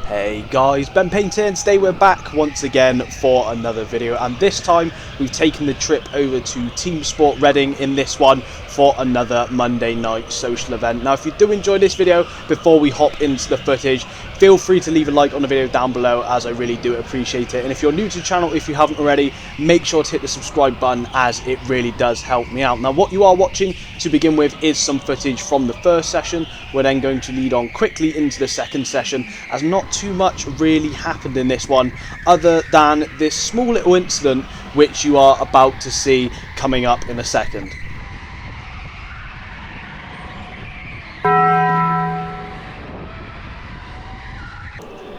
Hey guys, Ben Painter, and today we're back once again for another video, and this time we've taken the trip over to Team Sport Reading in this one for another Monday night social event. Now if you do enjoy this video, before we hop into the footage, feel free to leave a like on the video down below, as I really do appreciate it. And if you're new to the channel, if you haven't already, make sure to hit the subscribe button, as it really does help me out. Now what you are watching to begin with is some footage from the first session. We're then going to lead on quickly into the second session, as not too much really happened in this one other than this small little incident which you are about to see coming up in a second.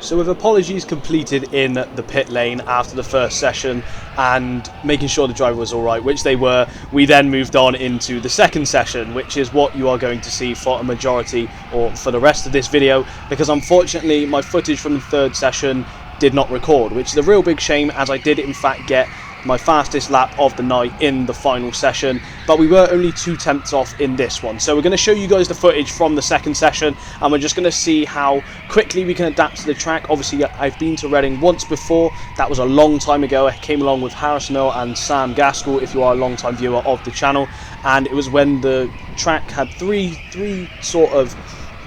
So with apologies completed in the pit lane after the first session and making sure the driver was alright, which they were, we then moved on into the second session, which is what you are going to see for a majority or for the rest of this video, because unfortunately my footage from the third session did not record, which is a real big shame, as I did in fact get my fastest lap of the night in the final session, but we were only 2/10 off in this one. So we're going to show you guys the footage from the second session, and we're just going to see how quickly we can adapt to the track. Obviously I've been to Reading once before, that was a long time ago. I came along with Harrison Hill and Sam Gaskell, if you are a long time viewer of the channel, and it was when the track had three sort of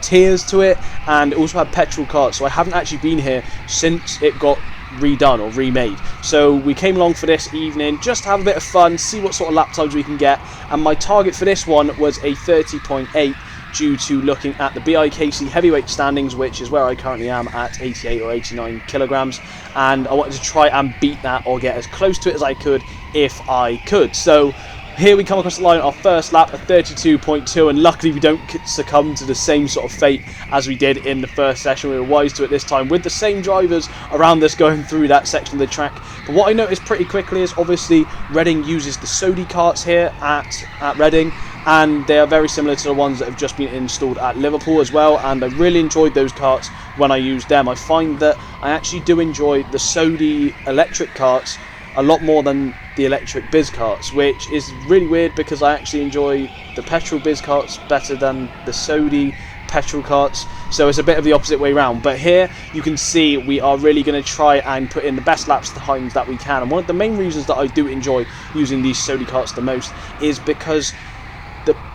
tiers to it, and it also had petrol carts. So I haven't actually been here since it got redone or remade. So we came along for this evening just to have a bit of fun, see what sort of lap times we can get, and my target for this one was a 30.8 due to looking at the BIKC heavyweight standings, which is where I currently am at 88 or 89 kilograms, and I wanted to try and beat that or get as close to it as I could if I could. So here we come across the line, our first lap, a 32.2, and luckily we don't succumb to the same sort of fate as we did in the first session. We were wise to it this time, with the same drivers around us going through that section of the track. But what I noticed pretty quickly is obviously Reading uses the Sodi carts here at Reading, and they are very similar to the ones that have just been installed at Liverpool as well, and I really enjoyed those carts when I used them. I find that I actually do enjoy the Sodi electric carts a lot more than the electric biz carts, which is really weird because I actually enjoy the petrol biz carts better than the Sodi petrol carts. So it's a bit of the opposite way around. But here you can see we are really going to try and put in the best laps times that we can, and one of the main reasons that I do enjoy using these Sodi carts the most is because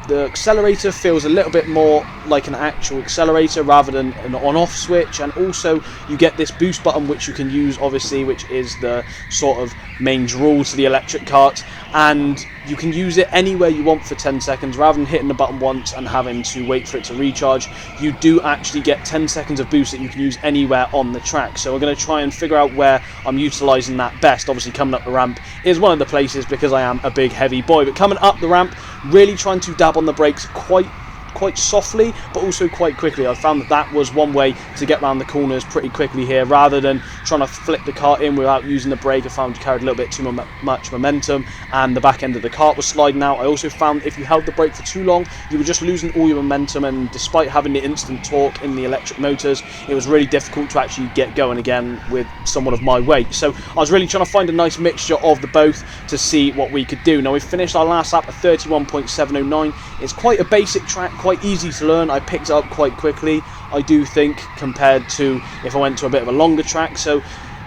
the accelerator feels a little bit more like an actual accelerator rather than an on-off switch, and also you get this boost button which you can use obviously, which is the sort of main draw to the electric cart, and you can use it anywhere you want for 10 seconds rather than hitting the button once and having to wait for it to recharge. You do actually get 10 seconds of boost that you can use anywhere on the track. So we're going to try and figure out where I'm utilising that best. Obviously coming up the ramp is one of the places because I am a big heavy boy, but coming up the ramp, really trying to dab on the brakes quite softly but also quite quickly. I found that was one way to get around the corners pretty quickly here, rather than trying to flick the cart in without using the brake. I found you carried a little bit too much momentum and the back end of the cart was sliding out. I also found if you held the brake for too long, you were just losing all your momentum, and despite having the instant torque in the electric motors, it was really difficult to actually get going again with someone of my weight. So I was really trying to find a nice mixture of the both to see what we could do. Now we finished our last lap at 31.709. It's quite a basic track, quite easy to learn. I picked it up quite quickly, I do think, compared to if I went to a bit of a longer track. So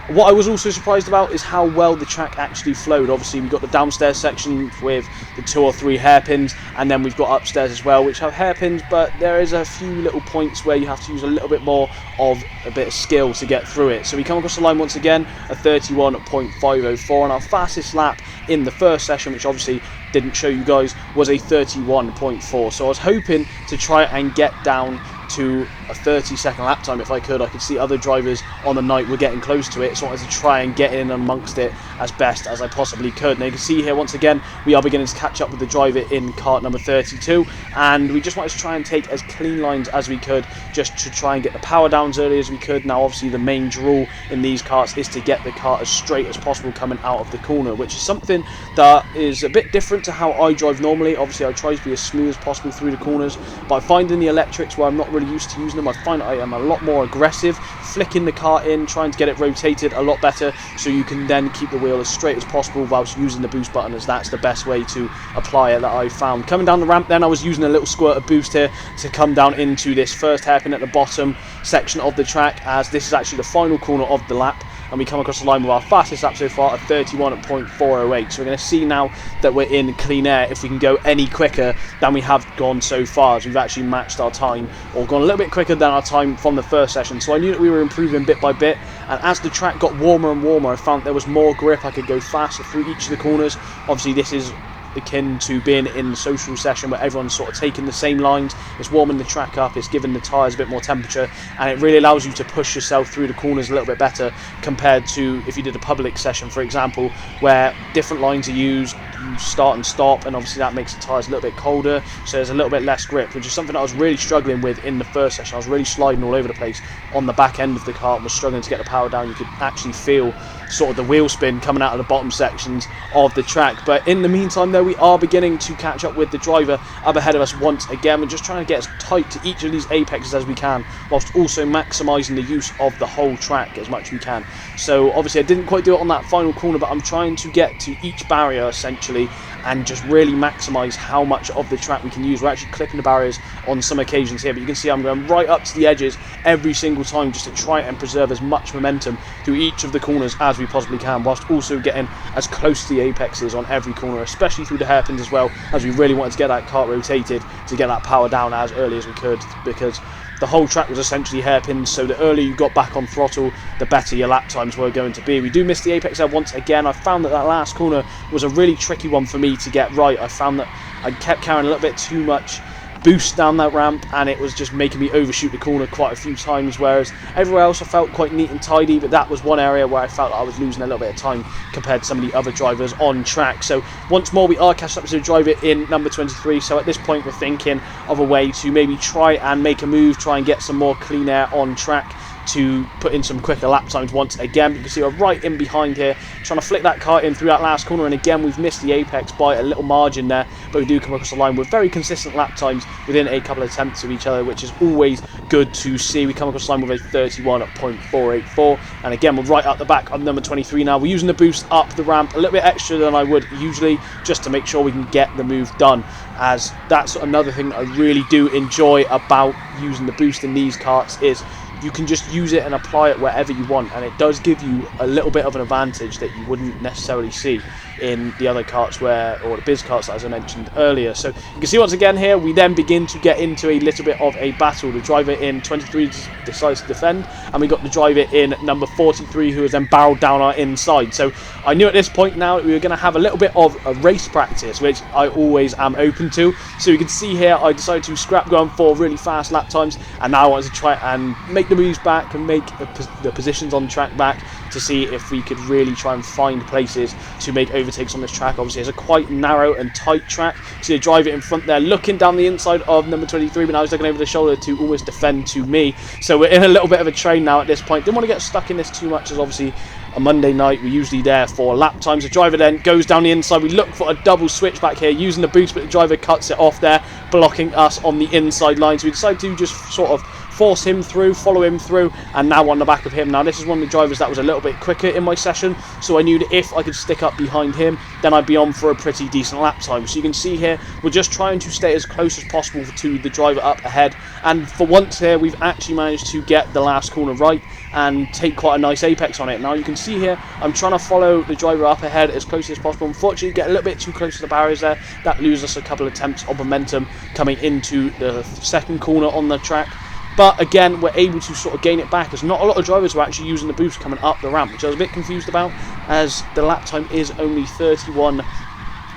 what I was also surprised about is how well the track actually flowed. Obviously we've got the downstairs section with the 2 or 3 hairpins, and then we've got upstairs as well which have hairpins, but there is a few little points where you have to use a little bit more of a bit of skill to get through it. So we come across the line once again, a 31.504, and our fastest lap in the first session, which obviously didn't show you guys, was a 31.4. so I was hoping to try and get down to a 30-second lap time if I could. I could see other drivers on the night were getting close to it, so I wanted to try and get in amongst it as best as I possibly could. Now you can see here once again we are beginning to catch up with the driver in kart number 32, and we just wanted to try and take as clean lines as we could, just to try and get the power down as early as we could. Now obviously the main draw in these karts is to get the kart as straight as possible coming out of the corner, which is something that is a bit different to how I drive normally. Obviously I try to be as smooth as possible through the corners, but I find in the electrics where I'm not really really used to using them. I find I am a lot more aggressive, flicking the car in, trying to get it rotated a lot better, so you can then keep the wheel as straight as possible whilst using the boost button, as that's the best way to apply it that I found. Coming down the ramp then, I was using a little squirt of boost here to come down into this first hairpin at the bottom section of the track, as this is actually the final corner of the lap, and we come across the line with our fastest lap so far at 31.408. So we're going to see now that we're in clean air if we can go any quicker than we have gone so far, as we've actually matched our time, or gone a little bit quicker than our time from the first session. So I knew that we were improving bit by bit, and as the track got warmer and warmer, I found there was more grip. I could go faster through each of the corners. Obviously this is akin to being in the social session where everyone's sort of taking the same lines. It's warming the track up, it's giving the tyres a bit more temperature, and it really allows you to push yourself through the corners a little bit better compared to if you did a public session, for example, where different lines are used, you start and stop, and obviously that makes the tyres a little bit colder, so there's a little bit less grip, which is something I was really struggling with in the first session. I was really sliding all over the place on the back end of the car and was struggling to get the power down. You could actually feel sort of the wheel spin coming out of the bottom sections of the track. But in the meantime though, we are beginning to catch up with the driver up ahead of us once again. We're just trying to get as tight to each of these apexes as we can, whilst also maximising the use of the whole track as much as we can. So obviously I didn't quite do it on that final corner, but I'm trying to get to each barrier essentially and just really maximise how much of the track we can use. We're actually clipping the barriers on some occasions here, but you can see I'm going right up to the edges every single time just to try and preserve as much momentum through each of the corners as we possibly can, whilst also getting as close to the apexes on every corner, especially through the hairpins as well, as we really wanted to get that kart rotated to get that power down as early as we could, because the whole track was essentially hairpins, so the earlier you got back on throttle, the better your lap times were going to be. We do miss the apex there once again. I found that last corner was a really tricky one for me to get right. I found that I kept carrying a little bit too much boost down that ramp, and it was just making me overshoot the corner quite a few times, whereas everywhere else I felt quite neat and tidy, but that was one area where I felt like I was losing a little bit of time compared to some of the other drivers on track. So once more we are catching up to the driver in number 23, so at this point we're thinking of a way to maybe try and make a move, try and get some more clean air on track to put in some quicker lap times once again. You can see we're right in behind here, trying to flick that car in through that last corner, and again we've missed the apex by a little margin there, but we do come across the line with very consistent lap times within a couple of attempts of each other, which is always good to see. We come across the line with a 31.484, and again we're right up the back of number 23 now. We're using the boost up the ramp a little bit extra than I would usually, just to make sure we can get the move done, as that's another thing that I really do enjoy about using the boost in these karts, is you can just use it and apply it wherever you want, and it does give you a little bit of an advantage that you wouldn't necessarily see in the other karts or the biz karts as I mentioned earlier. So you can see once again here we then begin to get into a little bit of a battle. The driver in 23 decides to defend, and we got the driver in number 43 who has then barreled down our inside. So I knew at this point now that we were going to have a little bit of a race practice, which I always am open to. So you can see here I decided to scrap going for really fast lap times, and now I wanted to try and make the moves back and make the positions on track back to see if we could really try and find places to make overtakes on this track. Obviously it's a quite narrow and tight track. See the driver in front there looking down the inside of number 23, but now he's looking over the shoulder to almost defend to me. So we're in a little bit of a train now at this point. Didn't want to get stuck in this too much, as obviously a Monday night we're usually there for lap times. The driver then goes down the inside. We look for a double switch back here using the boost, but the driver cuts it off there, blocking us on the inside line. So we decided to just sort of force him through, follow him through, and now on the back of him. Now this is one of the drivers that was a little bit quicker in my session, so I knew that if I could stick up behind him, then I'd be on for a pretty decent lap time. So you can see here we're just trying to stay as close as possible to the driver up ahead, and for once here we've actually managed to get the last corner right and take quite a nice apex on it. Now you can see here I'm trying to follow the driver up ahead as close as possible. Unfortunately get a little bit too close to the barriers there, that loses us a couple of attempts of momentum coming into the second corner on the track. But again, we're able to sort of gain it back, as not a lot of drivers were actually using the boost coming up the ramp, which I was a bit confused about, as the lap time is only 31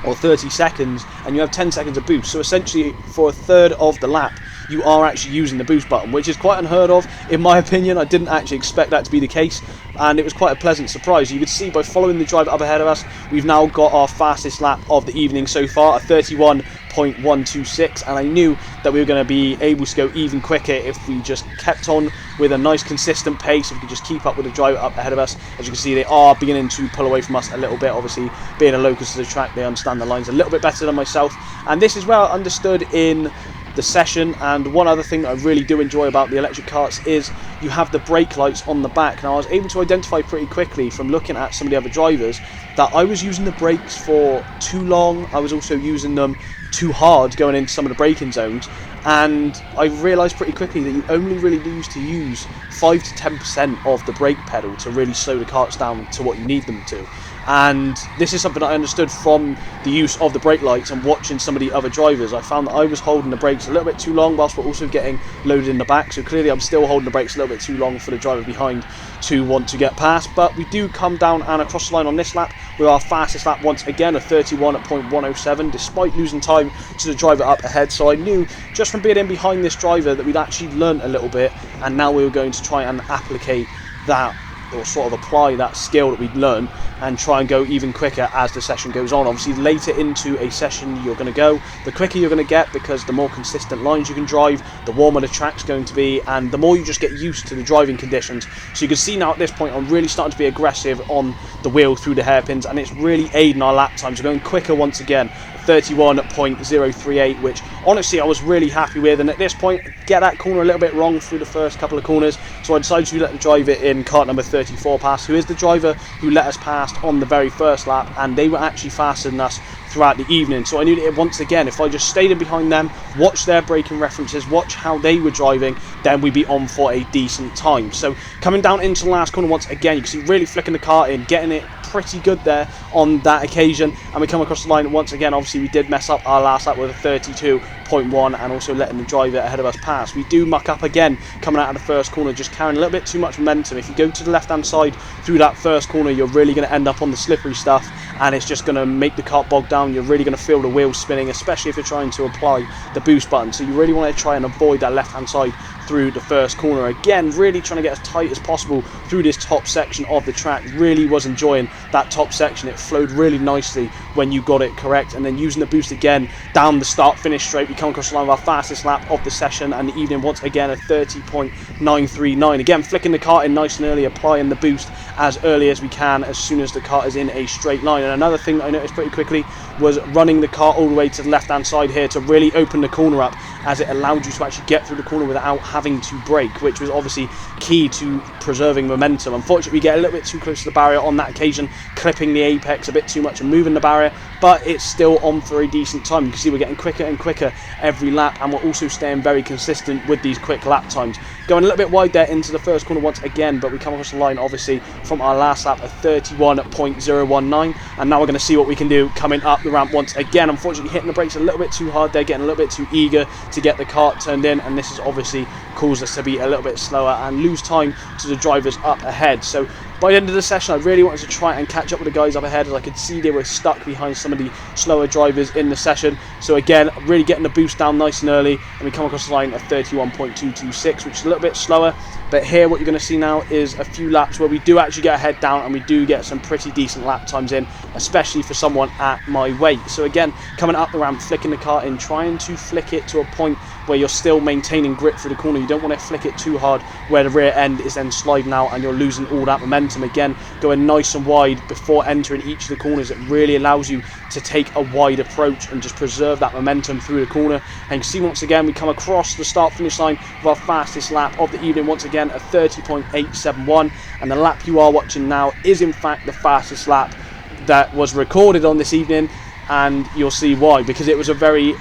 or 30 seconds, and you have 10 seconds of boost. So essentially, for a third of the lap, you are actually using the boost button, which is quite unheard of, in my opinion. I didn't actually expect that to be the case, and it was quite a pleasant surprise. You could see by following the driver up ahead of us, we've now got our fastest lap of the evening so far, at 31.126, and I knew that we were going to be able to go even quicker if we just kept on with a nice consistent pace, if we could just keep up with the driver up ahead of us. As you can see, they are beginning to pull away from us a little bit. Obviously, being a locus to the track, they understand the lines a little bit better than myself, and this is well understood in the session. And one other thing that I really do enjoy about the electric karts is you have the brake lights on the back. Now I was able to identify pretty quickly from looking at some of the other drivers that I was using the brakes for too long. I was also using them too hard going into some of the braking zones, and I realised pretty quickly that you only really need to use 5 to 10% of the brake pedal to really slow the karts down to what you need them to. And this is something that I understood from the use of the brake lights and watching some of the other drivers. I found that I was holding the brakes a little bit too long whilst we're also getting loaded in the back, so clearly I'm still holding the brakes a little bit too long for the driver behind to want to get past. But we do come down and across the line on this lap with our fastest lap once again, a 31.107, despite losing time to the driver up ahead. So I knew just from being in behind this driver that we'd actually learnt a little bit, and now we were going to try and applicate that, or sort of apply that skill that we'd learned, and try and go even quicker as the session goes on. Obviously later into a session you're going to go, the quicker you're going to get, because the more consistent lines you can drive, the warmer the track's going to be, and the more you just get used to the driving conditions. So you can see now at this point I'm really starting to be aggressive on the wheel through the hairpins, and it's really aiding our lap times. We're going quicker once again, 31.038, which honestly I was really happy with. And at this point, get that corner a little bit wrong through the first couple of corners, so I decided to let the driver in kart number 34 pass, who is the driver who let us past on the very first lap, and they were actually faster than us throughout the evening. So I knew that once again, if I just stayed in behind them, watch their braking references, watch how they were driving, then we'd be on for a decent time. So coming down into the last corner once again, you can see really flicking the kart in, getting it pretty good there on that occasion, and we come across the line once again. Obviously we did mess up our last lap with a 32.1 and also letting the driver ahead of us pass. We do muck up again coming out of the first corner, just carrying a little bit too much momentum. If you go to the left hand side through that first corner, you're really going to end up on the slippery stuff, and it's just going to make the kart bog down. You're really going to feel the wheels spinning, especially if you're trying to apply the boost button. So you really want to try and avoid that left hand side through the first corner. Again, really trying to get as tight as possible through this top section of the track. Really was enjoying that top section. It flowed really nicely when you got it correct, and then using the boost again down the start finish straight, we come across the line with our fastest lap of the session and the evening once again, a 30.939. Again, flicking the kart in nice and early, applying the boost as early as we can as soon as the kart is in a straight line. And another thing that I noticed pretty quickly was running the kart all the way to the left hand side here to really open the corner up, as it allowed you to actually get through the corner without having to brake, which was obviously key to preserving momentum. Unfortunately, we get a little bit too close to the barrier on that occasion, clipping the apex a bit too much and moving the barrier, but it's still on for a decent time. You can see we're getting quicker and quicker every lap, and we're also staying very consistent with these quick lap times. Going a little bit wide there into the first corner once again, but we come across the line obviously from our last lap, a 31.019, and now we're going to see what we can do coming up the ramp once again. Unfortunately, hitting the brakes a little bit too hard there, getting a little bit too eager to get the kart turned in, and this has obviously caused us to be a little bit slower and lose time to the drivers up ahead. So by the end of the session, I really wanted to try and catch up with the guys up ahead, as I could see they were stuck behind some of the slower drivers in the session. So again, really getting the boost down nice and early, and we come across the line at 31.226, which is a little bit slower. But here what you're going to see now is a few laps where we do actually get a head down, and we do get some pretty decent lap times in, especially for someone at my weight. So again, coming up the ramp, flicking the kart in, trying to flick it to a point where you're still maintaining grip through the corner. You don't want to flick it too hard where the rear end is then sliding out and you're losing all that momentum. Again, going nice and wide before entering each of the corners, it really allows you to take a wide approach and just preserve that momentum through the corner. And you can see once again we come across the start finish line with our fastest lap of the evening once again, a 30.871, and the lap you are watching now is in fact the fastest lap that was recorded on this evening, and you'll see why, because it was a very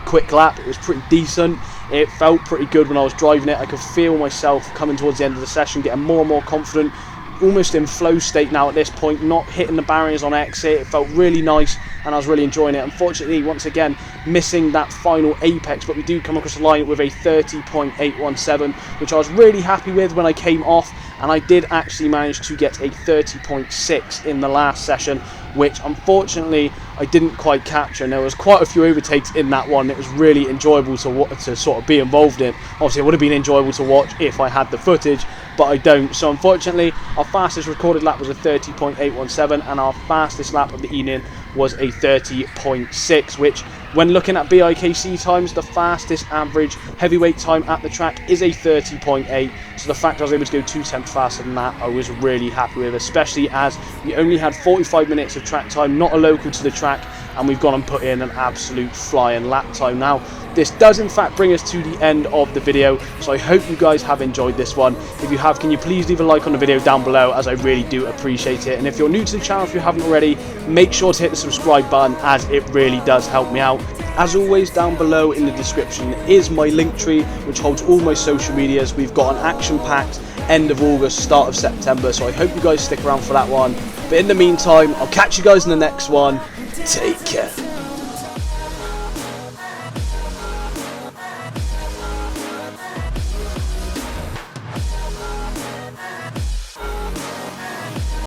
quick lap. It was pretty decent. It felt pretty good when I was driving it. I could feel myself coming towards the end of the session, getting more and more confident, almost in flow state now at this point, not hitting the barriers on exit. It felt really nice and I was really enjoying it. Unfortunately, once again, missing that final apex, but we do come across the line with a 30.817, which I was really happy with when I came off, and I did actually manage to get a 30.6 in the last session, which unfortunately I didn't quite capture, and there was quite a few overtakes in that one. It was really enjoyable to sort of be involved in. Obviously it would have been enjoyable to watch if I had the footage, but I don't. So unfortunately our fastest recorded lap was a 30.817, and our fastest lap of the evening was a 30.6, which when looking at BIKC times, the fastest average heavyweight time at the track is a 30.8. So the fact I was able to go 2/10 faster than that, I was really happy with, especially as we only had 45 minutes of track time, not a local to the track, and we've gone and put in an absolute flying lap time. Now, this does in fact bring us to the end of the video, so I hope you guys have enjoyed this one. If you have, can you please leave a like on the video down below, as I really do appreciate it. And if you're new to the channel, if you haven't already, make sure to hit the subscribe button, as it really does help me out. As always, down below in the description is my Linktree, which holds all my social medias. We've got an action-packed end of August, start of September, so I hope you guys stick around for that one. But in the meantime, I'll catch you guys in the next one. Take care.